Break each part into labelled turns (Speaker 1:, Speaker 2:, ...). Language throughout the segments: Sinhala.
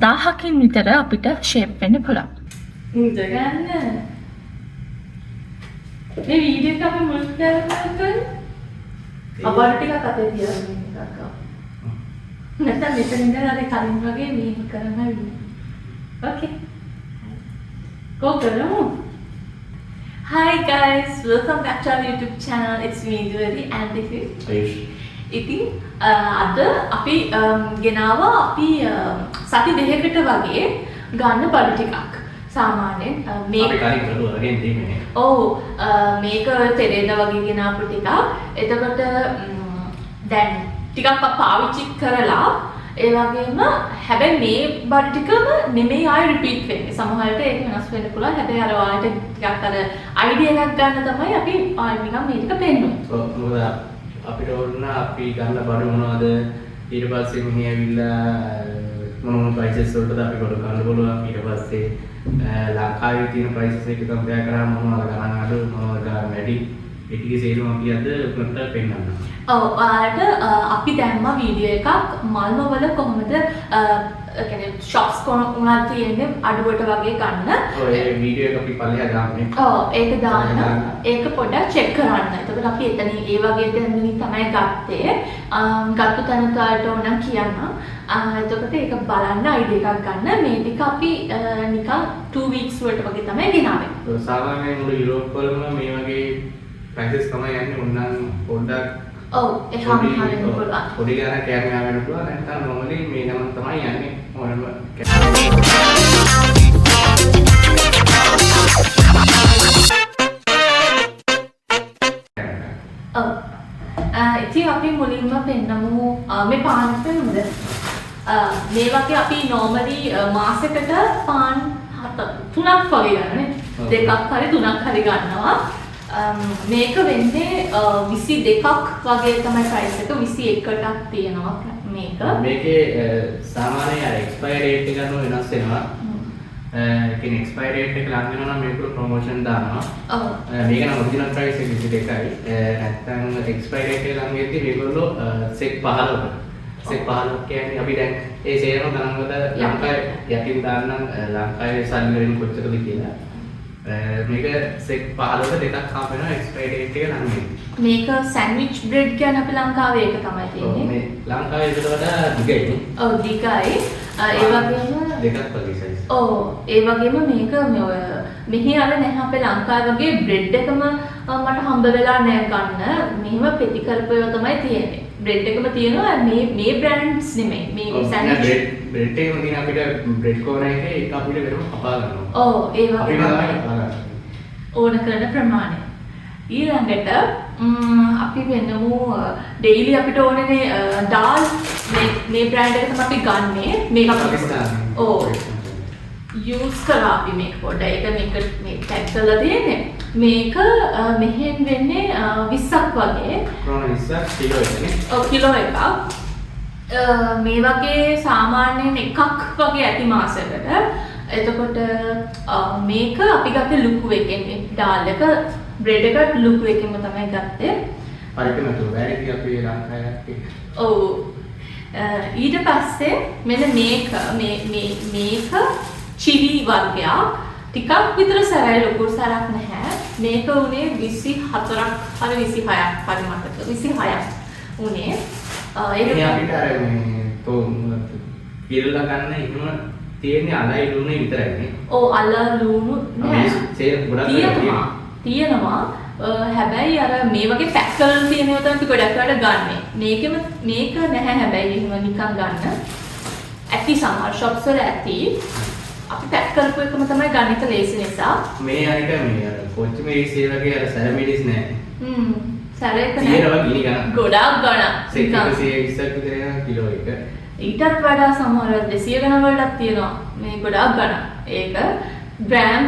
Speaker 1: 1000කින් විතර අපිට ෂේප් වෙන්න පුළුවන්.
Speaker 2: ඉඳ ගන්න. මේ වීඩියෝ එක අපි මුල් කරලා අපර ටිකක් අතේ තියන්න එකක්. නැත්නම් මෙතන ඉඳලා අර කලින් වගේ මේ කරන්න ඕකේ. Go කරමු. Hi guys, welcome back to our YouTube channel. It's me Dwari and this is
Speaker 3: Ayush.
Speaker 2: ඉතින් අද අපි ගෙනාවා අපි සති දෙකකට වගේ ගන්න බඩු ටිකක්. සාමාන්‍යයෙන් මේ
Speaker 3: අපි කලින් කරුවා වගේ දෙන්නේ.
Speaker 2: ඔව් මේක තෙරේද වගේ ගෙනාපු ටිකක්. එතකොට දැන් ටිකක් පාවිච්චි කරලා ඒ වගේම හැබැයි මේ බඩු ටිකම නෙමෙයි ආයෙ රිපීට් වෙන්නේ. සමහරවිට ඒක වෙනස් වෙන්න පුළුවන්. හැබැයි අර ඔයාලට ටිකක් අර අයිඩියා එකක් ගන්න තමයි අපි ආයෙ නිකන් මේ ටික පෙන්නුවේ.
Speaker 3: ඔව් මොකද අපිට ඕන අපි ගන්න බඩු මොනවද ඊට පස්සේ මෙහි ඇවිල්ලා මොන ප්‍රයිසස් වලටද අපි බඩු ගන්න පුළුවන් ඊට පස්සේ ලංකාවේ තියෙන ප්‍රයිසස් එක කම්පෙයාර් කරාම මොනවද ගණන් අඩු මොනවද ගණන් වැඩි ඒ ටිකේ සේරම අපි අද ඔයගොල්ලන්ට පෙන්නන්න.
Speaker 2: ඔව් ඔයාලට අපි දැම්මා වීඩියෝ එකක් මල්ම වල කොහොමද කියන්නේ shops කොහොමද තියෙන්නේ අඩුවට වගේ ගන්න.
Speaker 3: ඔය වීඩියෝ එක අපි පල්ලෙහා දාන්නේ.
Speaker 2: ඔව් ඒක දාන්න. ඒක පොඩ්ඩක් check කරන්න. එතකොට අපි එතන ඒ වගේ දෙන්නේ තමයි ගත්තේ. ගත්ත තැනට ඔයාලට ඕන නම් කියන්න. එතකොට ඒක බලන්න අයිඩියා එකක් ගන්න. මේ ටික අපි නිකන් 2 weeks වලට වගේ තමයි ගෙනාවේ.
Speaker 3: සාමාන්‍යයෙන් මුළු යුරෝප් වලම මේ වගේ ප්‍රයිසස් තමයි යන්නේ. උන්නම් පොඩ්ඩක්
Speaker 2: ඔව් එහෙම වෙන්න පුළුවන්.
Speaker 3: පොඩි ගානක් කැමරා වෙන්න පුළුවන්. නැත්නම් normally මේ නම තමයි යන්නේ. ඕනම
Speaker 2: ඔව් ඉතින් අපි මුලින්ම පෙන්නමු මේ පාන් පෙන්නමුද? මේ වගේ අපි normally මාසෙකට පාන් 3ක් වගේ ගන්නනේ. 2ක් හරි 3ක් හරි ගන්නවා. මේක වෙන්නේ 22ක් වගේ තමයි price එක 21ටක් තියෙනවා මේක.
Speaker 3: මේකේ සාමාන්‍ය අර expire date එක ගන්න වෙනස් වෙනවා. කියන්නේ expire date එක ලඟ වෙනවා නම් මේකට promotion දානවා.
Speaker 2: ඔව්.
Speaker 3: මේක නම් original price එක 22යි. නැත්නම් expire date එක ලඟ වෙද්දී මේගොල්ලෝ සෙක් 15කට. සෙක් 15ක් කියන්නේ අපි දැන් ඒ සේරම ගණන්වල ලංකාවේ යටින් දාන්නම් ලංකාවේ සල්ලි වලින් කොච්චරද කියලා. මේක සෙක් 15ක දෙකක් හම් වෙනවා expire date එක ලඟ වෙද්දී.
Speaker 2: මේක sandwich bread කියන්නේ අපි ලංකාවේ ඒක තමයි තියෙන්නේ.
Speaker 3: මේ ලංකාවේ ඒකට වඩා දිගයි.
Speaker 2: ඔව් දිගයි. ඒ වගේම
Speaker 3: දෙකක් වගේ size.
Speaker 2: ඔව් ඒ වගේම මේක ඔය මෙහි අර නැහැ අපේ ලංකාවේ වගේ බ්‍රෙඩ් එකම මට හම්බ වෙලා නැහැ ගන්න. මෙහෙම පෙති කරපුව තමයි තියෙන්නේ. බ්‍රෙඩ් එකම තියෙනවා මේ බ්‍රෑන්ඩ්ස් නෙමෙයි. මේ සෑන්ඩ්විච්
Speaker 3: බ්‍රෙඩ් එකම තියෙන අපිට බ්‍රෙඩ් කෝනර් එකේ ඒක අපිට වෙනම කපා ගන්නවා.
Speaker 2: ඔව් ඒ වගේ
Speaker 3: අපි නෑ කපා ගන්න.
Speaker 2: ඕන කරන ප්‍රමාණය. ඊළඟට අපි වෙනමු ඩේලි අපිට ඕනේ ඩාල් මේ බ්‍රෑන්ඩ් එක තමයි අපි ගන්නෙ. මේක අපි ඔව් යූස් කරා අපි මේක පොඩ්ඩක් මේක මේ ටැග් කරලා තියෙන්නේ. මේක මෙහෙන් වෙන්නේ 20ක් වගේ.
Speaker 3: ප්‍රමාණ 20ක් කිලෝ එකනේ.
Speaker 2: ඔව් කිලෝ එකක්. මේ වගේ සාමාන්‍යයෙන් එකක් වගේ ඇති මාසෙකට. එතකොට මේක අපි ගත්තේ ලුකු එකෙන් ඩාල් එක බ්‍රෙඩ් එක ලුකු එකෙන්ම තමයි ගත්තේ.
Speaker 3: පරිපූර්ණ නතු වැරදි අපි ලංකාවේ.
Speaker 2: ඔව් ඊට පස්සේ මෙන්න මේක චිලි වර්ගයක්. ටිකක් විතර සැරයි ලොකු සැරක් නැහැ. මේක උනේ 24ක් හරි 26ක් හරි මතක 26ක් උනේ.
Speaker 3: ඒක අපිට අර මේ තෝ පිරලා ගන්න ඉක්ම තියෙන්නේ අලයි ලුණේ විතරයි නේ.
Speaker 2: ඔව් අල ලුණු නෑ.
Speaker 3: සේර ගොඩක්
Speaker 2: තියෙනවා. හැබැයි අර මේ වගේ පැක් කරලා තියෙන ඒවා තමයි ගොඩක් වෙලාවට ගන්නෙ. මේක නැහැ හැබැයි එහෙම නිකන් ගන්න. ඇති සමහර shops වල ඇති. අපි පැක් කරපු එකම තමයි ගන්න එක ලේසි නිසා.
Speaker 3: මේ අනික මේ අර කොච්චි මේ ඒ වගේ අර සැරමිඩිස් නැහැ.
Speaker 2: සැරේක නැහැ.
Speaker 3: තියෙනවා ගිනි ගන්න.
Speaker 2: ගොඩක් ගණන්.
Speaker 3: 120ක් විතර යන කිලෝ එක.
Speaker 2: ඊටත් වඩා සමහර 200 ගණන් වලටත් තියෙනවා. මේ ගොඩක් ගණන්. ඒක ග්‍රෑම්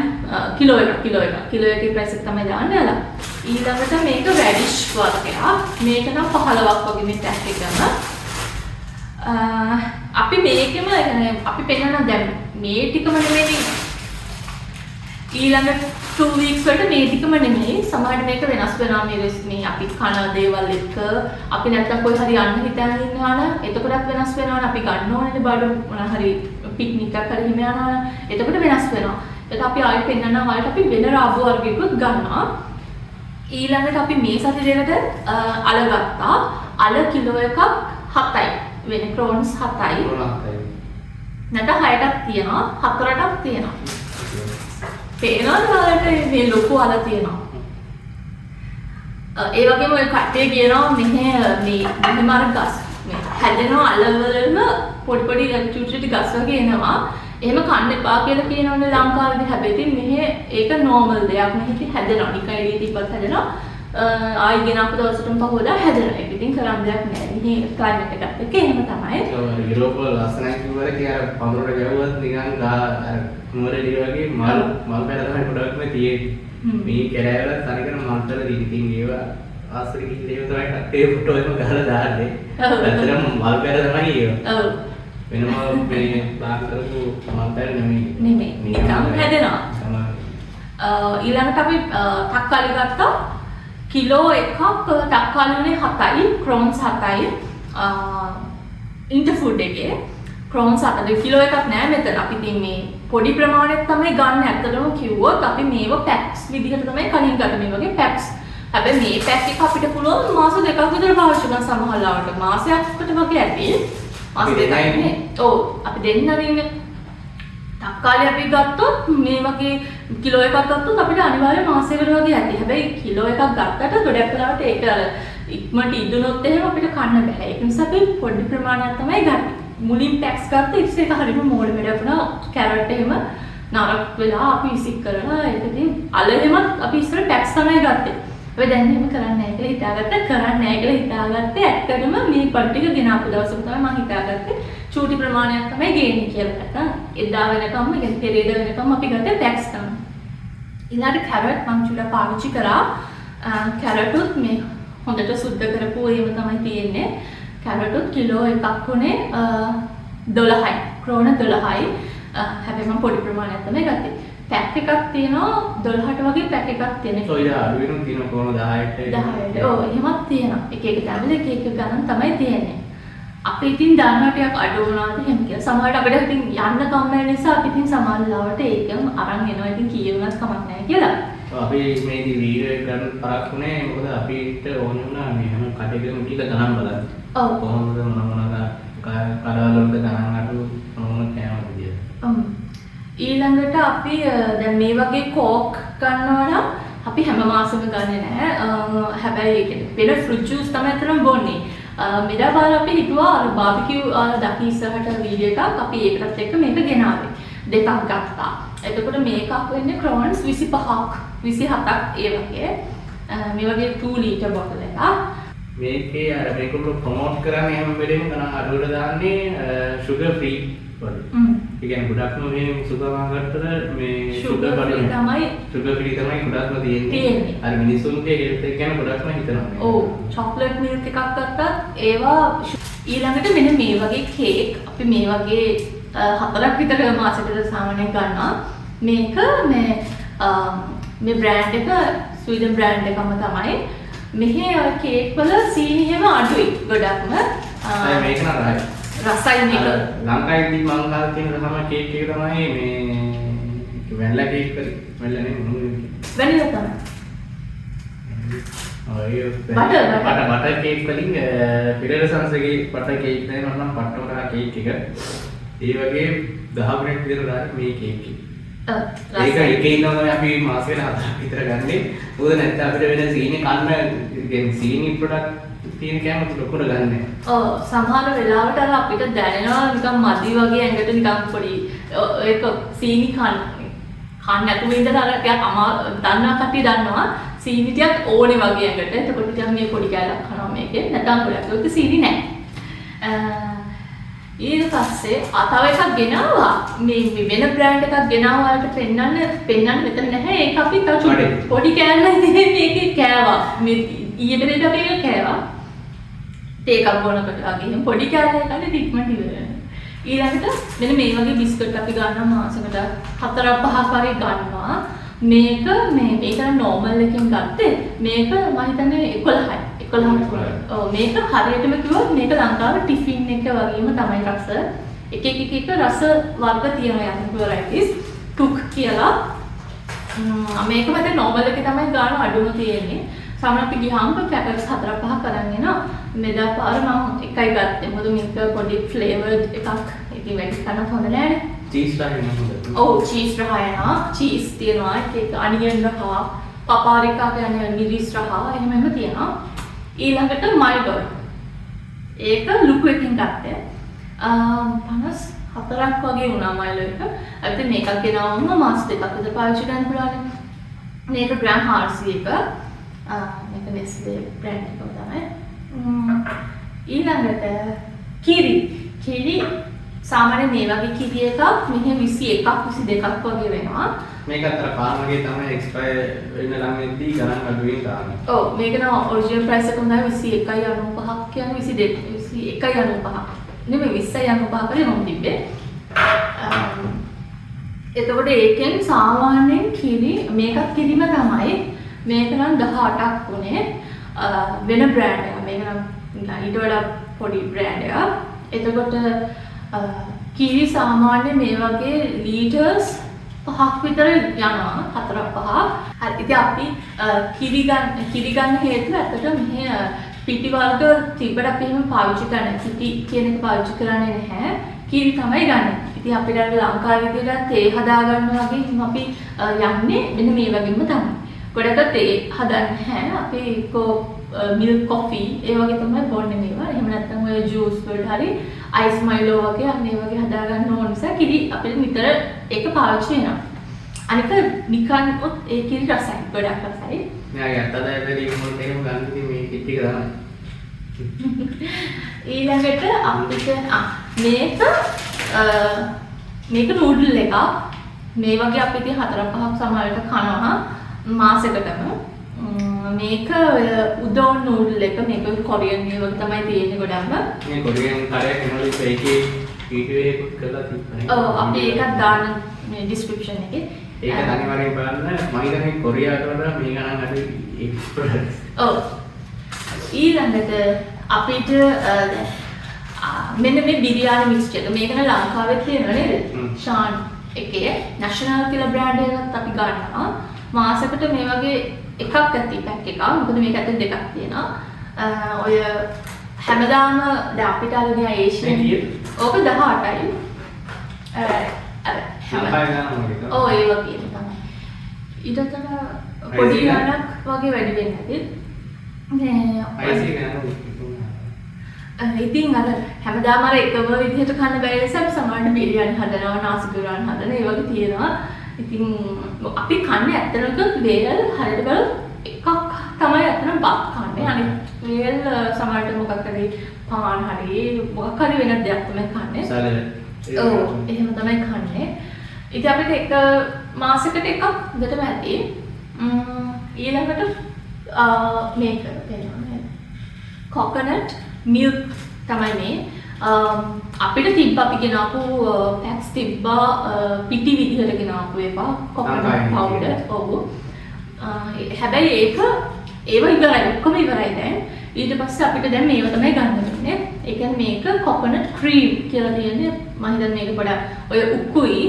Speaker 2: කිලෝ එකේ ප්‍රයිස් එක තමයි දාන්න යලා. ඊළඟට මේක රැඩිෂ් වර්ගයක්. මේක නම් 15ක් වගේ මේ ටැග් එකම. අපි මේකෙම අපි පෙන්නන දැන් මේ ටිකම නෙමෙයි ඊළඟ 2 weeks වලට මේ ටිකම නෙමෙයි සමහරවිට මේක වෙනස් වෙනවා මේ අපි කන දේවල් එක්ක අපි නැත්තම් කොයි හරි යන්න හිතන ඉන්නවා නම් එතකොටත් වෙනස් වෙනවා අපි ගන්න ඕනේ බඩු මොන හරි පික්නික් එකක් හරි හිම යනවා. එතකොට වෙනස් වෙනවා. ඒක අපි ආයෙත් පෙන්නනවා වලට අපි වෙන රාබු වර්ගයකුත් ගන්නවා. ඊළඟට අපි මේ සතියේකට අල ගත්තා. අල කිලෝ එකක් 7යි. වෙන ක්‍රෝන්ස් 7යි. නැත්නම් 6ටක් තියෙනවා 4ටක් තියෙනවා. පේනවද වලට මේ ලොකු අල තියෙනවා. ඒ වගේම ඔය කට්ටිය කියනවා මෙහෙම අර ගස් මේ හැදෙනවා අලවලම පොඩි පොඩි චුටි ගස් වගේ එනවා. එහෙම කන්න එපා කියලා කියනවනේ ලංකාවේදී. හැබැයි ඉතින් මෙහෙ ඒක නෝමල් දෙයක්. මෙහෙ ඉතින් හැදෙනවා. නිකන් එළිය තිබ්බත් හැදෙනවා. ආයි ගෙනාපු දවසටම පහුවදා හැදෙනවා. ඒක ඉතින් කරන්න දෙයක් නැහැ. මෙහි ක්ලයිමේට් එකත් එක්ක එහෙම තමයි.
Speaker 3: යුරෝප වල ලස්සනයි කිව්වද කියලා පඳුරට ගැවුවත් නිකන් අර කුමරෙලි වගේ මල් පැල තමයි ගොඩක්ම තියෙන්නේ. මේ කැරෑවල තනිකර මල් පැල දිගින් ඒවා ආස්ත්‍රි කිල්ලේව තමයි කටේ ෆොටෝ එකම ගහලා දාන්නේ. ඇත්තටම මල් පැල තමයි ඒවා. ඔව්. වෙනම මේ ප්ලාන් කරපු මල් පැල නෙමෙයි.
Speaker 2: නිකන් හැදෙනවා. ඊළඟට අපි තක්කාලි ගත්තා. කිලෝ එකක් තක්කාලිනේ 7යි, ක්‍රෝන්ස් 7යි. ඉන්ටර්ෆුඩ් එකේ ක්‍රෝන්ස් 7යි කිලෝ එකක් නෑ මෙතන. අපි ඉතින් මේ පොඩි ප්‍රමාණයක් තමයි ගන්න. ඇත්තටම කිව්වොත් අපි මේව පැක්ස් විදිහට තමයි කලින් ගන්න මේ වගේ පැක්ස්. හැබැයි මේ පැක් එක අපිට පුළුවන් මාස දෙකක් විතර පාවිච්චි කරන්න සමහරවිට. මාසයකට වගේ ඇති. මාස දෙකයි. ඔව් අපි දෙන්නරින්නේ. තක්කාලි අපි ගත්තොත් මේ වගේ කිලෝ එකක් ගත්තොත් අපිට අනිවාර්යයෙන් මාසයකට වගේ ඇති. හැබැයි කිලෝ එකක් ගත්තට ගොඩක් වෙලාවට ඒක ඉක්මනට ඉදුණොත් එහෙම අපිට කන්න බෑ. ඒක නිසා අපි පොඩි ප්‍රමාණයක් තමයි ගන්න. මුලින් පැක්ස් ගත්ත ඉතින් ඒක හරියම මෝඩ වැඩක් වුණා. කැරට් එහෙම නරක් වෙලා අපි ඉසික් කරලා ඒක ඉතින් අල එහෙමත් අපි ඉස්සර පැක්ස් තමයි ගත්තේ. හැබැයි දැන් එහෙම කරන්නේ නැහැ කියලා හිතාගත්තා. ඇත්තටම මේ පොට්ටික ගෙනාපු දවසම තමයි මම හිතාගත්තේ චූටි ප්‍රමාණයක් තමයි ගේන්නේ කියලා. නැත්නම් එදා වෙනකම්ම يعني පෙරේද වෙනකම්ම අපි ගත්තේ පැක්ස් තමයි. ඊළඟට කැරට් මම චුලා පාවිච්චි කරා. කැරටුත් මේ හොඳට සුද්ධ කරපුව එහෙම තමයි තියෙන්නේ. කැරටුත් කිලෝ එකක් උනේ 12යි. ක්‍රෝන 12යි. හැබැයි මම පොඩි ප්‍රමාණයක් තමයි ගත්තේ. පැක් එකක් තියෙනවා 12ට වගේ පැක් එකක් තියෙනවා.
Speaker 3: ඔය අඩු වෙනුම් තියෙන ක්‍රෝන 10ට.
Speaker 2: 10ට. ඔව් එහෙමත් තියෙනවා. එක එක තැන්වල එක එක ගණන් තමයි තියෙන්නේ. අපි ඉතින් දන්නවා ටිකක් අඩු වුණාද එහෙම කියලා. සමහරවිට අපිට ඉතින් යන්න කම්මැලි නිසා අපි ඉතින් සමහර ලාවට ඒකම අරන් එනවා. ඉතින් කීයුණත් කමක් නැහැ කියලා.
Speaker 3: අපි මේදී වීඩියෝ එක ගන්න පරක් වුණේ මොකද අපිට ඕන වුණා මේ හැම කඩේකම ටික ගණන් බලන්න.
Speaker 2: ඔව්.
Speaker 3: කොහොමද මොනවද කඩවල වලට ගණන් අඩු මොනවද කෑමද කියලා.
Speaker 2: ඊළඟට අපි දැන් මේ වගේ කෝක් ගන්නවා නම් අපි හැම මාසෙම ගන්නෙ නැහැ. හැබැයි ඒ කියන්නේ වෙන ෆෘට් ජූස් තමයි අතරම බොන්නේ. මෙදා බාර අපි හිතුවා අර බාබිකියු දකි ඉස්සරහට වීඩියෝ එකක් අපි ඒකටත් එක්ක මේක ගෙනාවේ. දෙකක් ගත්තා. එතකොට මේකක් වෙන්නේ ක්‍රෝන්ස් 25ක් 27ක් ඒ වගේ. මේ වගේ 2 ලීටර් බොටල් එකක්.
Speaker 3: මේකේ අර මේකවල ප්‍රොමෝට් කරන්නේ හැම වෙලේම ගණන් අඩුවට දාන්නේ sugar free වල. ඒ කියන්නේ ගොඩක්ම මේ සුපර් මාකට් වල මේ sugar free තමයි ගොඩක්ම තියෙන්නේ. අර මිනිස්සුන්ගේ හෙල්ත් එක ගැන ගොඩක්ම හිතනවා.
Speaker 2: ඔව් චොක්ලට් මිල්ක් එකක් ගත්තත් ඒවා ඊළඟට මෙන්න මේ වගේ කේක් අපි මේ වගේ 4ක් විතර මාසෙකට සාමාන්‍යයෙන් ගන්නවා. මේක මේ බ්‍රෑන්ඩ් එක ස්වීඩන් බ්‍රෑන්ඩ් එකම තමයි. මෙහි කේක් වල සීනි හැම අඩුයි ගොඩක්ම.
Speaker 3: මේක නරයි.
Speaker 2: රසයි මේක.
Speaker 3: ලංකාවේදී මම ගාලා තියෙන තමයි කේක් එක තමයි මේ වැනිලා කේක් කරේ. වැනිලා නෙමෙයි මොනවද?
Speaker 2: වැනිලා තමයි.
Speaker 3: බටර් කේක් වලින් පිරේර සංසගේ බටර් කේක් නේ මම පට්ටමරා කේක් එක. ඒ වගේ 10 මිනිත් විතර දාලා මේ කේක් එක. ඒක එකේ ඉන්නවා තමයි අපි මාසෙකට 4ක් විතර ගන්නෙ. මොකද නැත්නම් අපිට වෙන සීනි කන්න කියන්නේ සීනි ප්‍රොඩක්ට් තියෙන කෑම ලොකුට ගන්න.
Speaker 2: ඔව් සමහර වෙලාවට අර අපිට දැනෙනවා නිකන් මදි වගේ ඇඟට නිකන් පොඩි ඒක සීනි කන්න නැතුව ඉඳලා අර ටිකක් දන්නා කට්ටිය දන්නවා සීනි ටිකක් ඕනේ වගේ ඇඟට. එතකොට ටිකක් මේ පොඩි කෑල්ලක් කනවා මේකේ. නැත්නම් ගොඩක් ඒක සීනි නැහැ. ඊට පස්සේ තව එකක් ගෙනාවා. මේ වෙන බ්‍රෑන්ඩ් එකක් ගෙනාවා වලට පෙන්නන්න මෙතන නැහැ. ඒක අපි තව පොඩි කෑල්ලක් දෙන්නේ මේකේ කෑවා. මේ ඊයේ පෙරේද අපි ඒක කෑවා. ඒකක් බොනකොට වගේ පොඩි කෑල්ලක් ගන්න ටික්මට ඉවරයි. ඊළඟට මෙන්න මේ වගේ බිස්කට් අපි ගන්නවා මාසෙකට 4-5ක් වගේ ගන්නවා. මේක නෝමල් එකෙන් ගත්තේ මේක මම හිතන්නේ 11යි. 11ක්. ඔව් මේක හරියටම කිව්වොත් මේක ලංකාවේ ටිෆින් එක වගේම තමයි රස. එක රස වර්ග තියෙනවා යම් varieties. ටුක් කියලා. මේක මත normal එකේ තමයි ගාන අඩුම තියෙන්නේ. සමහර අපි ගියාම පැකට්ස් 4-5 කරන් එනවා. මෙදා පාර මම එකයි ගත්තේ. මොකද මේක පොඩි flavored එකක්. ඉතින් වැඩි කරන්න හොඳ නෑනේ.
Speaker 3: චීස් රහ එනවා හොඳ.
Speaker 2: ඔව් චීස් රහ එනවා. චීස් තියෙනවා. ඒක අනියන් රහ, පපාරිකා කියන්නේ මිරිස් රහ එහෙමම තියෙනවා. ඊළඟට මයිඩෝර්. ඒක ලුකු එකකින් ගත්තේ. 54ක් වගේ වුණා මයිලෝ එක. අපිට මේකක් ගෙනාවම මාස දෙකක් විතර පාවිච්චි කරන්න පුළුවන්. මේක ග්‍රෑම් RC එක. මේක Nestle brand එකක් තමයි. ඊළඟට කිරි සාමාන්‍ය මේ වගේ කිරි එකක් මෙහි 21ක් 22ක් වගේ වෙනවා.
Speaker 3: මේක අතර කාර්මගේ තමයි එක්ස්පයර් වෙන්න ලඟ වෙද්දී ගණන් අඩුවෙන් දාන්නේ.
Speaker 2: ඔව් මේක නම් ඔරිජිනල් ප්‍රයිස් එක තමයි 21.95ක් කියන්නේ 21.95. නෙමෙයි 20.95 කරේ මම තිබ්බේ. එතකොට ඒකෙන් සාමාන්‍යයෙන් කිරි මේකත් කිරිම තමයි. මේක නම් 18ක් වුණේ. වෙන බ්‍රෑන්ඩ් එකක්. මේක නම් ඊට වඩා පොඩි බ්‍රෑන්ඩ් එකක්. එතකොට කිරි සාමාන්‍ය මේ වගේ ලීටර්ස් 5ක් විතර යනවා 4-5. හරි ඉතින් අපි කිරි ගන්න හේතුව ඇත්තට මෙහි පිටි වර්ග තිබ්බට අපි එහෙම පාවිච්චි කරන්නේ පිටි කියන එක පාවිච්චි කරන්නේ නැහැ. කිරි තමයි ගන්න. ඉතින් අපිට ලංකාවේ විදිහට තේ හදා ගන්න වගේ එහෙම අපි යන්නේ මෙන්න මේ වගේම තමයි. ගොඩක තේ හදන්නේ නැහැ. අපි මිල්ක් කොෆි ඒ වගේ තමයි බොන්නේ මේවා. එහෙම නැත්නම් ඔය ජූස් වලට හරි අයිස් මයිලෝ වගේ අන්න ඒ වගේ හදා ගන්න ඕන නිසා කිරි අපිට නිතර ඒක පාවිච්චි වෙනවා. අනික නිකන් ඒ කිරි රසයි ගොඩක් රසයි.
Speaker 3: මෙයාගේ අතදායකදී මොකද එහෙම ගන්න ඉතින් මේ කිට් එක තමයි.
Speaker 2: ඊළඟට අපිට මේක නූඩල් එකක්. මේ වගේ අපි ඉතින් 4-5ක් සමහරවිට කනවා මාසෙකටම. මේක උදෝන් නූඩල් එක මේක කොරියන් මේ වගේ තමයි තියෙන්නේ ගොඩක්ම.
Speaker 3: මේ කොරියන් කාර්යයක් වෙනවලු ඒකේ වීඩියෝ එකක් කරලා තිබ්බනේ.
Speaker 2: ඔව් අපි ඒකත් දාන්න මේ ඩිස්ක්‍රිප්ෂන් එකේ.
Speaker 3: ඒක අනිවාර්යෙන් බලන්න. මම හිතන්නේ කොරියාවට වඩා මේ ගණන් අඩුයි ඒ ප්‍රොඩක්ට්ස්.
Speaker 2: ඔව්. ඊළඟට අපිට මෙන්න මේ බිරියානි මික්ස්චර් එක මේක නම් ලංකාවේ තියෙනව නේද? ෂාන් එකේ නැෂනල් කියලා බ්‍රෑන්ඩ් එකක් අපි ගන්නවා. මාසෙකට මේ වගේ එකක් ඇති පැක් එකක්. මොකද මේක ඇතුලේ දෙකක් තියෙනවා. ඔය හැමදාම දැන් අපිට අරගෙන ඒෂියන් ඕක 18යි. ඔව් ඒ වගේ තමයි. ඊට වඩා පොඩි ගණක් වගේ වැඩි වෙන්නේ නැති. ඉතින් අර හැමදාම අර එකම විදිහට කන්න බැරි නිසා අපි සමහරවිට බිරියානි හදනවා, නාසි ගුරාන් හදනවා, ඒ වගේ තියෙනවා. ඉතින් අපි කන්නේ ඇත්තටම වේල් හරියට බලලා එකක් තමයි ඇත්තටම බත් කන්නේ. අනිත් වේල් සමහරවිට මොකක් හරි පාන් හරි මොකක් හරි වෙන දෙයක් තමයි කන්නේ. ඔව් එහෙම තමයි කන්නේ. ඉතින් අපිට එක මාසෙකට එකක් දෙතම ඇති. ඊළඟට මේක වෙනවා. කොකනට් මිල්ක් තමයි මේ. අපිට තිබ්බ අපි ගෙනාපු පැක්ස් තිබ්බා පිටි විදිහට ගෙනාපු ඒවා කොකනට් පවුඩර්. ඔව්. හැබැයි ඒව ඉවරයි. ඔක්කොම ඉවරයි දැන්. ඊට පස්සේ අපිට දැන් මේව තමයි ගන්න වෙන්නේ. ඒ කියන්නේ මේක කොකනට් ක්‍රීම් කියලා තියෙන්නේ. මම හිතන්නේ මේක පොඩක් ඔය උකුයි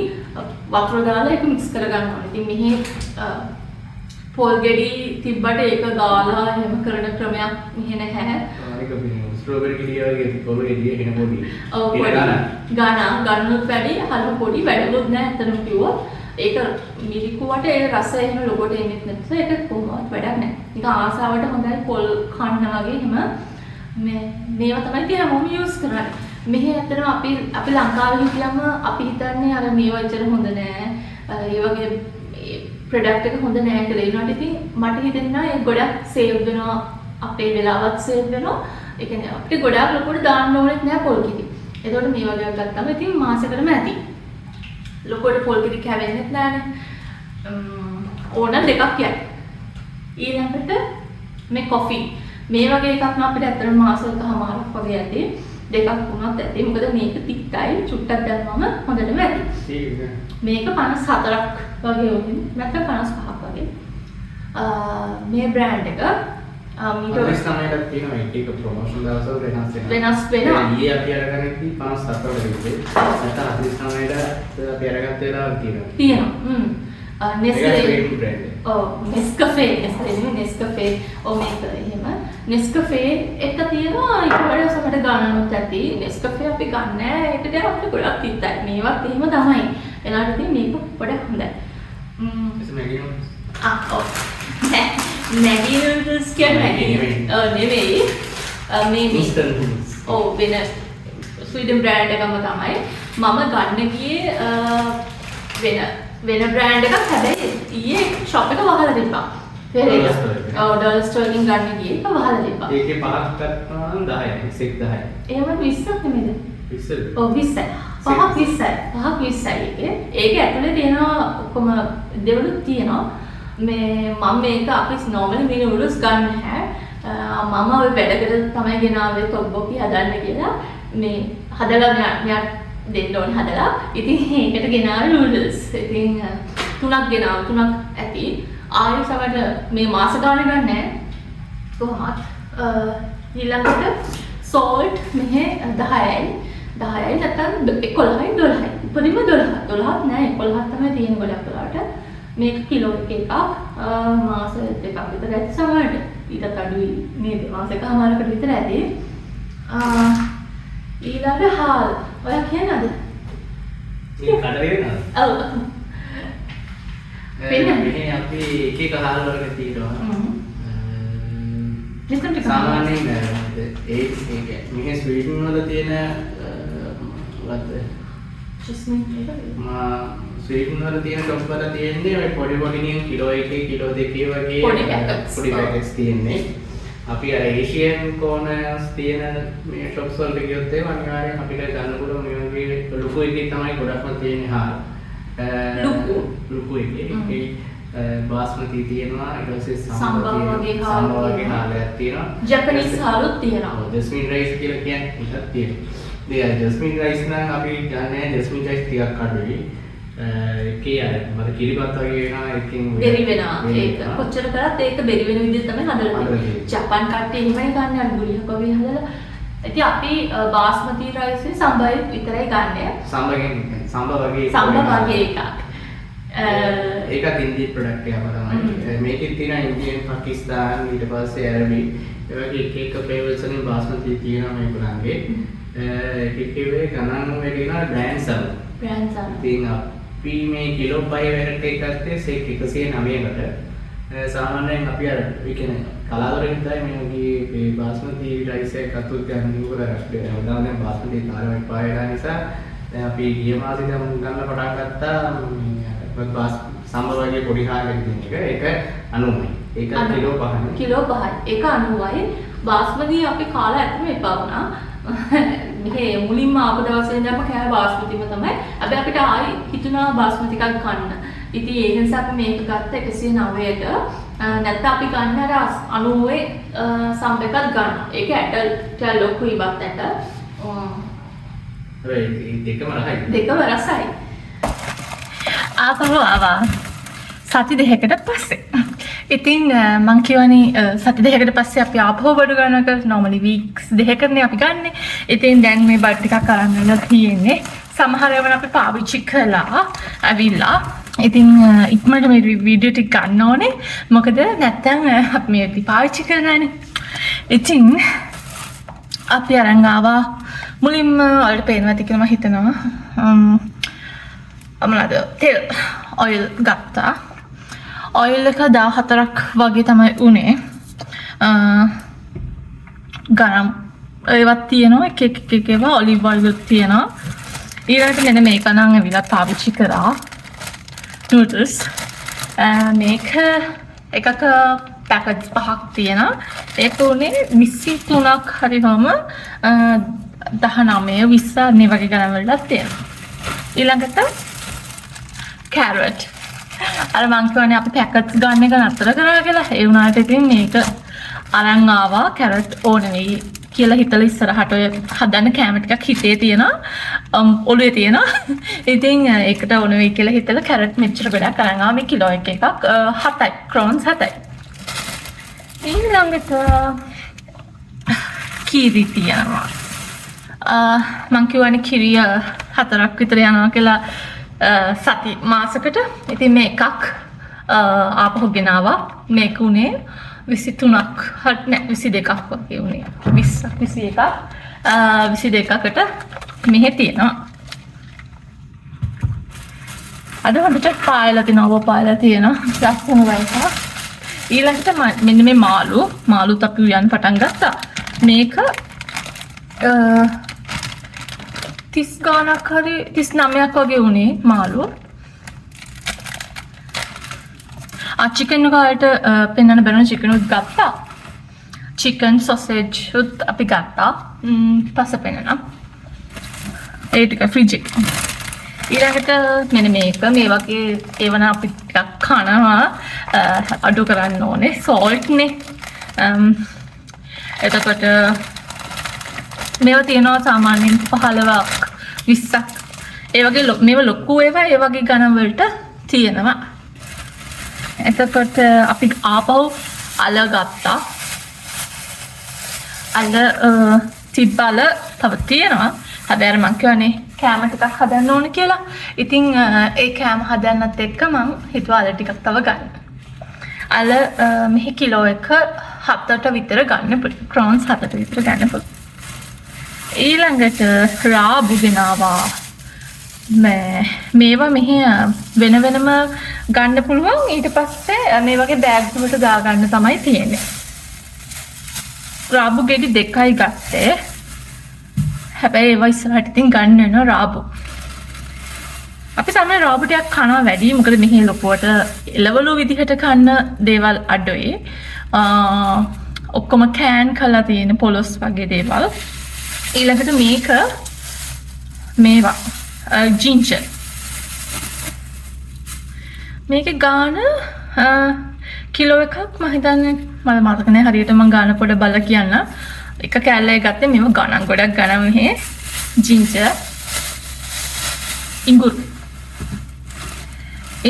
Speaker 2: වතුර දාලා ඒක මික්ස් කරගන්න ඕනේ. ඉතින් මෙහි පොල් ගෙඩි තිබ්බට ඒක ගාලා එහෙම කරන ක්‍රමයක් මෙහෙ නැහැ.
Speaker 3: ඒක ස්ට්‍රෝබෙරි ගෙඩිය වගේ පොල් ගෙඩිය එන පොඩි.
Speaker 2: ඔව් ගන්නොත් වැඩි හරිම පොඩි වැඩලුත් නැහැ අතනම කිව්වොත්. ඒක මිරිකුවට ඒ රස එහෙම ලොකෝට එන්නේ නැත්නම් ඒක කොහොමවත් වැඩක් නැහැ. නිකන් ආසාවට හොඳයි පොල් කන්න වගේ එහෙම මේවා තමයි ඉතින් හැමෝම යූස් කරන්නේ. මෙහි ඇත්තටම අපි ලංකාවේ හිටියම අපි හිතන්නේ අර මේවා ඉතර හොඳ නෑ. ඒ වගේ ප්‍රොඩක්ට් එක හොඳ නෑ කියලා. ඒ වුණාට ඉතින් මට හිතෙනවා ඒ ගොඩක් සේව් වෙනවා. අපේ වෙලාවත් සේව් වෙනවා. ඒ කියන්නේ අපිට ගොඩක් ලොකුට දාන්න ඕනෙත් නෑ පොල් කිරි. එතකොට මේ වගේ ගත්තම ඉතින් මාසෙකටම ඇති. ලොකුට පොල් කිරි කැවෙන්නෙත් නෑනේ. ඕන දෙකක් යයි. ඊළඟට මේ කොෆි. මේ වගේ එකක් නම් අපිට ඇත්තටම මාසෙකමාරක් වගේ ඇති. දෙකක් වුණත් ඇති. මොකද මේක තික්කයි චුට්ටක් දැම්මම හොඳටම ඇති. මේක 54ක් වගේ වුණේ. නැත්නම් 55ක් වගේ. මේ බ්‍රෑන්ඩ් එක
Speaker 3: 39ක් තියෙනවා ඒක ප්‍රොමෝෂන් දවසවල වෙනස්
Speaker 2: වෙනස් වෙනවා.
Speaker 3: ඊයේ අපි අරගෙන ඉති 57 වල ඉන්නේ. නැත්නම් 39ට අපි අරගත්ත වෙලාවක් තියෙනවා.
Speaker 2: තියෙනවා. නෙස්කෆේ. ඔව් නෙස්කෆේ ඔව් මේක එහෙම. නෙස්කෆේ එක තියෙනවා ඊට වඩා සමහර ගණනුත් ඇති. නෙස්කෆේ අපි ගන්න නැහැ. ඒකට අපිට ගොඩක් තිත්තයි. මේවත් එහෙම තමයි. එලාට තියෙන මේක වඩා හොඳයි. ඔව්. Maggi noodles කියන්නේ නෙවෙයි. මේ ඔව් වෙන ස්වීඩන් බ්‍රෑන්ඩ් එකම තමයි. මම ගන්න ගියේ වෙන බ්‍රෑන්ඩ් එකක් හැබැයි ඊයේ ෂොප් එක වහලා තිබ්බා. ඔව් ඩොලර් ස්ටර්ලින් ගන්න ගියේ ඒක වහලා තිබ්බා. ඒකේ පහක් ගත්තා 10යි 10යි. එහෙම 20ක් නෙමෙයිද? 20ද? ඔව් 20යි. පහක් 20යි ඒකේ. ඒක ඇතුලේ තියෙනවා ඔක්කොම දෙවලුත් තියෙනවා. මේ මම මේක අපි normally මේ noodles ගන්න නැහැ. මම ඔය වැඩකට තමයි ගෙනාවේ තොබ්බොකි හදන්න කියලා. මේ හදලා මෙයාට දෙන්න ඕනේ හදලා. ඉතින් ඒකට ගෙනාවේ noodles. ඉතින් තුනක් ඇති. ආයෙ සමහර මේ මාස ගානේ ගන්න නැහැ. කොහොමද? ඊළඟට salt මෙහෙ 10යි. 10යි නැත්නම් 11යි 12යි. උපරිම 12ක් නෑ 11ක් තමයි තියෙන ගොඩක් වෙලාවට. මේක කිලෝ එකක් මාස දෙකක් විතර ඇති සමහරට. ඊටත් අඩුයි නේද? මාස එකමාරකට විතර ඇති. ඊළඟ හාල්. ඔයා කියනද?
Speaker 3: මේ කඩේ නේද?
Speaker 2: ඔව්.
Speaker 3: මෙහි අපි එක හාල් වලට තියෙනවා. සාමාන්‍යයෙන් මෙහි ස්වීඩන් වල තියෙන මොකද්ද? ස්වීඩන් වල තියෙන ටොප් වල තියෙන්නේ ඔය පොඩි නියම් කිලෝ 1 කිලෝ 2 වගේ පොඩි පැකට්ස් තියෙන්නේ. අපි අර ඒෂියන් කෝනර්ස් තියෙන මේ ෂොප්ස් වලට ගියොත් ඒ අනිවාර්යෙන් අපිට ගන්න පුළුවන් මේ වගේ ලොකු එකේ තමයි ගොඩක්ම තියෙන්නේ හාල්. ලොකු එකේ බාස්මති තියෙනවා ඊට පස්සේ සම්බා වගේ හාලයක් තියෙනවා. ජපනීස් හාලුත් තියෙනවා. ජස්මින් රයිස් කියලා කියන්නේ ඒකත් තියෙනවා. ඒ ජස්මින් රයිස් නම් අපි ගන්නේ ජස්මින් රයිස් ටිකක් අඩුයි. ඒකේ අර මර කිරිබත් වගේ වෙනවා එකකින්
Speaker 2: බෙරි වෙනවා. ඒක කොච්චර කරත් ඒක බෙරි වෙන විදිහට තමයි හදලා තියෙන්නේ. ජපාන් කට්ටිය එහෙමයි ගන්න අඩුලියක් වගේ හදලා. ඉතින් අපි බාස්මති රයිස් එකේ සම්බායි විතරයි ගන්නෙ.
Speaker 3: සම්බා වගේ
Speaker 2: එකක්.
Speaker 3: ඒකත් ඉන්දිය ප්‍රොඩක්ට් එකක් තමයි. මේකෙත් තියෙන ඉන්දියන් පාකිස්තාන් ඊට පස්සේ අරබි ඒ වගේ එක ෆ්ලේවර්ස් වලින් බාස්මති තියෙනවා මේගොල්ලන්ගේ. කිව්වේ ගණන් වෙනවා බ්‍රෑන්ඩ්ස් අර. ඉතින් අපි මේ කිලෝ 5 වෙරට එකක් ගත්තේ 109කට. සාමාන්‍යයෙන් අපි අර ඒ කියන්නේ කලාවරෙන් තමයි මේ වගේ බාස්මති රයිස් එකක් අතුත් ගන්න උගල දැන් බාස්මති තාරමයි පායලා නිසා දැන් අපි ගිය මාසේ දැන් ගන්න පටන් ගත්තා සම්බ වගේ පොඩි හාලෙක තියෙන එක 90යි. ඒක කිලෝ 5යි.
Speaker 2: කිලෝ 5යි. ඒක 90යි. බාස්මති අපි කාලා ඇත්තම එපා වුණා. මෙහේ මුලින්ම ආපු දවසේ ඉඳන්ම කෑව බාස්මතිම තමයි. අපි අපිට ආයි හිතුණා බාස්මති එකක් ගන්න. ඉතින් ඒ නිසා අපි මේක ගත්ත 109ට. නැත්නම් අපි ගන්න අර 90 සම්බ එකක් ගන්න. ඒක ඇට ලොකුයි බත් ඇට. දෙකම රසයි.
Speaker 1: ආපහු ආවා සති දෙකකට පස්සේ. ඉතින් මං කියවනේ සති දෙකකට පස්සේ අපි ආපහු බඩු ගන්නක normally weeks දෙකකනේ අපි ගන්නෙ. ඉතින් දැන් මේ බඩු ටිකක් අරන් යනවා තියෙන්නේ. සමහර ඒවා අපි පාවිච්චි කළා අවිලා. ඉතින් ඉක්මනට මේ වීඩියෝ ටික ගන්න ඕනේ. මොකද නැත්තම් අපි මේ පාවිච්චි කරලානේ. ඉතින් අපි අරන් ආවා මුලින්ම ඔයාලට පේනවා ඇති කියලා මම හිතනවා. මොනවාද තෙල් ඔයිල් ගත්තා. ඔයිල් එක 14ක් වගේ තමයි උනේ. ගරම් ඒවත් තියෙනවා එක ඒවා ඔලිව් ඔයිල් තියෙනවා. ඊළඟට මෙන්න මේක නම් ඇවිල්ලා පාවිච්චි කරා noodles. මේක එකක පැකට්ස් 5ක් තියෙනවා. ඒක උනේ 23ක් හරි වම 19 20 මේ වගේ ගණන් වලට තියෙනවා. ඊළඟට carrot. අර මං කියන්නේ අපි පැකට්ස් ගන්න එක නතර කරා කියලා. ඒ වුණාට ඉතින් මේක අරන් ආවා carrot ඕනේ වෙයි කියලා හිතලා ඉස්සරහට ඔය හදන්න කැම ටිකක් හිතේ තියෙනවා. ඔළුවේ තියෙනවා. ඉතින් ඒකට ඕනේ වෙයි කියලා හිතලා carrot මෙච්චර ගොඩක් අරන් ආවා. මේ කිලෝ එකක් 7යි. crowns 7යි. ඊළඟට කිරි තියනවා. මං කියවනේ කිරිය 4ක් විතර යනවා කියලා සති මාසකට. ඉතින් මේ එකක් ආපහු ගෙනාවා. මේක උනේ 23ක් හරි නෑ 22ක් වගේ උනේ. 20ක් 21ක් 22කට මෙහෙ තියෙනවා. අද හොඳට පායලා තියෙනවා. ලස්සන වයික. ඊළඟට මෙන්න මේ මාළුත් අපි උයන් පටන් ගත්තා. මේක 30 ගානක් හරි 39ක් වගේ උනේ මාළුව. චිකන් කාලට පෙන්වන්න බැරි චිකන් උත් ගත්තා. චිකන් සොසේජ් උත් අපි ගත්තා. පස්සේ පෙන්නනවා. ඒ ටික ෆ්‍රිජ් එකේ. ඊළඟට මෙන්න මේක මේ වගේ ඒවන අපි ටිකක් කනවා අඩු කරන්න ඕනේ සෝල්ට් නේ. එතකොට මේවා තියෙනවා සාමාන්‍යයෙන් 15ක් 20ක්. ඒ වගේ මේවා ලොකු ඒවා ඒ වගේ ගණන් වලට තියෙනවා. එතකොට අපි ආපහු අල ගත්තා. අල තිබ්බල තව තියෙනවා. හැබැයි මං කියවනේ කෑම ටිකක් හදන්න ඕන කියලා. ඉතින් ඒ කෑම හදන්නත් එක්ක මං හිතුවා අල ටිකක් තව ගන්න. අල මෙහි කිලෝ එක 7ට විතර ගන්න පුළුවන්. ක්‍රෝන්ස් 7ට විතර ගන්න පුළුවන්. ඊළඟට රාබු ගෙනාවා. මේවා මෙහි වෙන වෙනම ගන්න පුළුවන්. ඊට පස්සේ මේ වගේ බෑග්ස් වලට දාගන්න තමයි තියෙන්නේ. රාබු ගෙඩි 2යි ගත්තේ. හැබැයි ඒවා ඉස්සරහට ඉතින් ගන්න වෙනවා රාබු. අපි සමහර රාබු ටිකක් කනවා වැඩි. මොකද මෙහි ලොකුවට එළවලු විදිහට කන්න දේවල් අඩුයි. ඔක්කොම කෑන් කරලා තියෙන පොලොස් වගේ දේවල්. ඊළඟට මේවා ජින්ජර්. මේකේ ගාන කිලෝ එකක් මම හිතන්නේ මම මතක නැහැ හරියට මම ගාන පොඩ බලලා කියන්න. එක කෑල්ලයි ගත්තේ මේව ගණන් ගොඩක් ගණන් මෙහි ජින්ජර් ඉඟුරු.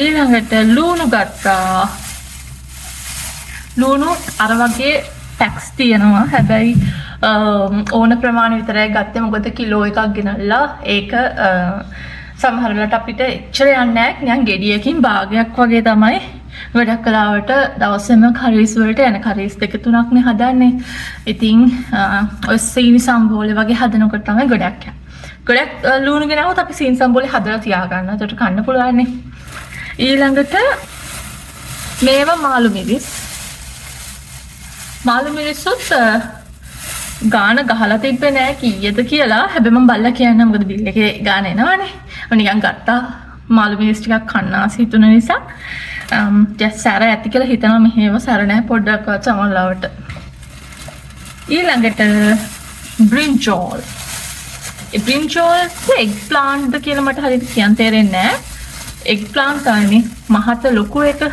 Speaker 1: ඊළඟට ලූණු ගත්තා. ලූණු අර වගේ පැක්ස් තියෙනවා. හැබැයි ඕන ප්‍රමාණය විතරයි ගත්තේ. මොකද කිලෝ එකක් ගෙනල්ලා ඒක සමහර වෙලාවට අපිට එච්චර යන්නේ නැහැ. නිකන් ගෙඩියකින් භාගයක් වගේ තමයි ගොඩක් කලාවට දවසෙම කරීස් වලට යන කරීස් 2-3ක් නේ හදන්නේ. ඉතින් ඔය සීනි සම්බෝලේ වගේ හදනකොට තමයි ගොඩක් යන්නේ. ගොඩක් ලූණු ගෙනාවොත් අපි සීනි සම්බෝලේ හදලා තියාගන්නවා. ඒකට කන්න පුළුවන් නේ. ඊළඟට මේවා මාළු මිරිස්. මාළු මිරිස්සුත් ගාන ගහලා තිබ්බේ නෑ කීයද කියලා. හැබැයි මම බලලා කියන්නම් මොකද බිල් එකේ ගාන එනවනේ. මම නිකන් ගත්තා මාළු මිරිස් ටිකක් කන්න ආස හිතුන නිසා. සැර ඇති කියලා හිතනවා. මෙහෙම සැර නැහැ පොඩ්ඩක්වත් සමහරවට. ඊළඟට බ්‍රින්ජෝල්. ඒ බ්‍රින්ජෝල් එග් ප්ලාන්ට්ද කියලා මට හරියට කියන්න තේරෙන්නේ නැහැ. එග් ප්ලාන්ට් තමයි මහත ලොකු එක.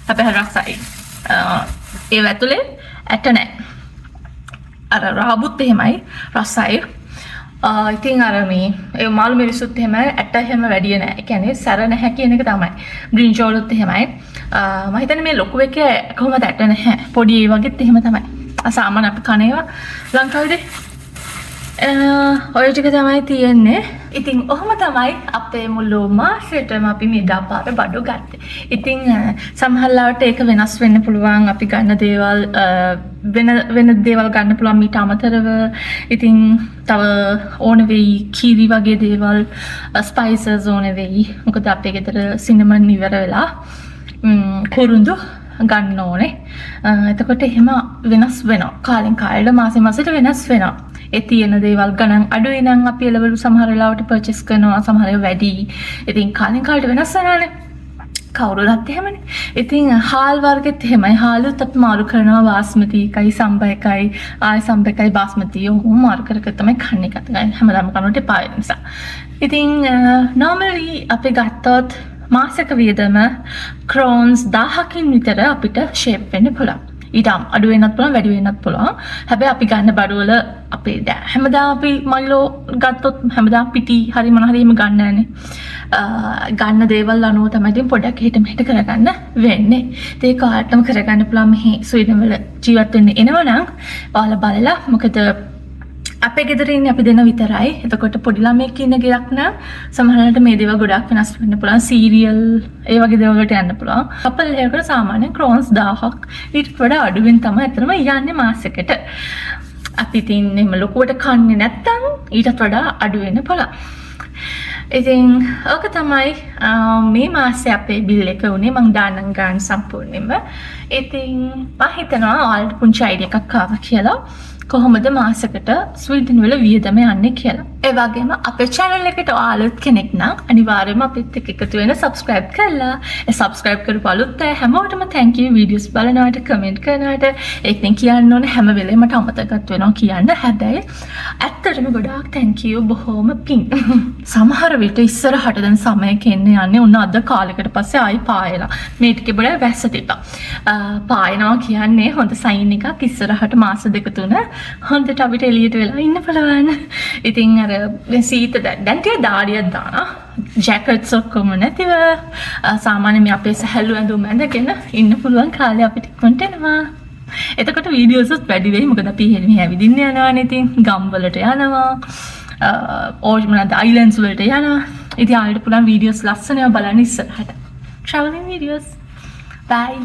Speaker 1: හැබැයි රසයි. ඒ ඇතුලේ ඇට නැහැ. අර රාබුත් එහෙමයි රසයි. ඉතින් අර මේ ඒ මාළු මිරිසුත් එහෙම ඇට එහෙම වැඩි නෑ. ඒ කියන්නේ සැර නැහැ කියන එක තමයි. බ්‍රින්ජෝලුත් එහෙමයි. මම හිතන්නේ මේ ලොකු එකේ කොහොමද ඇට නැහැ. පොඩි ඒ වගේත් එහෙම තමයි. සාමාන්‍ය අපි කන ඒවා ලංකාවේදී ඔය ටික තමයි තියෙන්නේ. ඉතින් ඔහොම තමයි අපේ මුළු මාසෙටම අපි මිදාපාර බඩු ගත්තේ. ඉතින් සමහරවිට ඒක වෙනස් වෙන්න පුළුවන්. අපි ගන්න දේවල් වෙන දේවල් ගන්න පුළුවන් මීට අමතරව. ඉතින් තව ඕන වෙයි කිරි වගේ දේවල් ස්පයිසස් ඕන වෙයි. මොකද අපේ ගෙදර සිනමන් ඉවර වෙලා කුරුඳු ගන්න ඕනේ. එතකොට එහෙම වෙනස් වෙනවා. කාලෙන් කාලෙට මාසෙන් මාසෙට වෙනස් වෙනවා. ඒ තියෙන දේවල් ගණන් අඩුයි නම් අපි එළවලු සමහර වෙලාවට පර්චේස් කරනවා. සමහර ඒවා වැඩි. ඉතින් කාලෙන් කාලෙට වෙනස් වෙනවානේ. කවුරුලත් එහෙමනේ. ඉතින් හාල් වර්ගෙත් එහෙමයි. හාලුත් අපි මාරු කරනවා බාස්මති එකයි සම්බ එකයි ආය සම්බ එකයි බාස්මති ඔහොම මාරු කර කර තමයි කන්නේ කතයි. හැමදාම කනට එපා වෙන නිසා. ඉතින් normally අපි ගත්තොත් මාසක වියදම ක්‍රෝන්ස් 1000කින් විතර අපිට ෂේප් වෙන්න පුළුවන්. ඊට අඩු වෙනත් පුළුවන් වැඩි වෙනත් පුළුවන්. හැබැයි අපි ගන්න බඩුවල අපේ හැමදාම අපි මයිලෝ ගත්තොත් හැමදාම පිටි හරි මොන හරි එහෙම ගන්න නැහැනේ. ගන්න දේවල් අනුව තමයි ඉතින් පොඩ්ඩක් හිට මෙහෙට කරගන්න වෙන්නේ. ඒක ඔයාලටම කරගන්න පුළුවන් මෙහි ස්වීඩන් වල ජීවත් වෙන්න එනවනම් ඔයාලා බලලා මොකද අපේ ගෙදර ඉන්නේ අපි දෙන්න විතරයි. එතකොට පොඩි ළමෙක් ඉන්න ගෙයක් නම් සමහරවිට මේ දේවල් ගොඩාක් වෙනස් වෙන්න පුළුවන්. සීරියල් ඒ වගේ දේවල් වලට යන්න පුළුවන්. කපල් එකකට සාමාන්‍යයෙන් ක්‍රෝන්ස් 1000ක් ඊට වඩා අඩුවෙන් තමයි අතරම යන්නේ මාසෙකට. අපි ඉතින් එහෙම ලොකුවට කන්නේ නැත්තම් ඊටත් වඩා අඩු වෙන්න පුළුවන්. ඉතින් ඕක තමයි මේ මාසේ අපේ බිල් එක උනේ මං දාන්නම් ගන්න සම්පූර්ණයෙන්ම. ඉතින් මම හිතනවා ඔයාලට පුංචි අයිඩියා එකක් ආවා කියලා. කොහොමද මාසෙකට ස්වීඩන් වල වියදම යන්නේ කියලා. ඒ වගේම අපේ channel එකට අලුත් කෙනෙක් නම් අනිවාර්යයෙන්ම අපිත් එක්ක එකතු වෙන්න subscribe කරලා ඒ subscribe කරපු අලුත් අය හැමෝටම thank you videos බලනවට comment කරනවට ඒකෙන් කියන්න ඕනේ හැම වෙලේම මට අමතකත් වෙනවා කියන්න. හැබැයි ඇත්තටම ගොඩාක් thank you බොහොම පිං. සමහර විට ඉස්සරහට දැන් සමයක එන්නේ යන්නේ උන්න අද කාලයකට පස්සේ ආයි පායලා. මේ ටිකේ බඩ වැස්ස තිබ්බා. පායනවා කියන්නේ හොඳ sign එකක් ඉස්සරහට මාස දෙක තුන හොඳට අපිට එළියට වෙලා ඉන්න පුළුවන්. ඉතින් අර සීත දැන් ටික දාඩියක් දානවා. ජැකට්ස් ඔක්කොම නැතිව සාමාන්‍ය මේ අපේ සැහැල්ලු ඇඳුම් ඇඳගෙන ඉන්න පුළුවන් කාලේ අපිට ඉක්මනට එනවා. එතකොට වීඩියෝස් උත් වැඩි වෙයි. මොකද අපි මෙහෙ ඇවිදින්න යනවානේ. ඉතින් ගම් වලට යනවා. ඕජ් මොනවාද අයිලන්ඩ්ස් වලට යනවා. ඉතින් ආයෙත් පුළුවන් වීඩියෝස් ලස්සනව බලන්න ඉස්සරහට. traveling videos. Bye.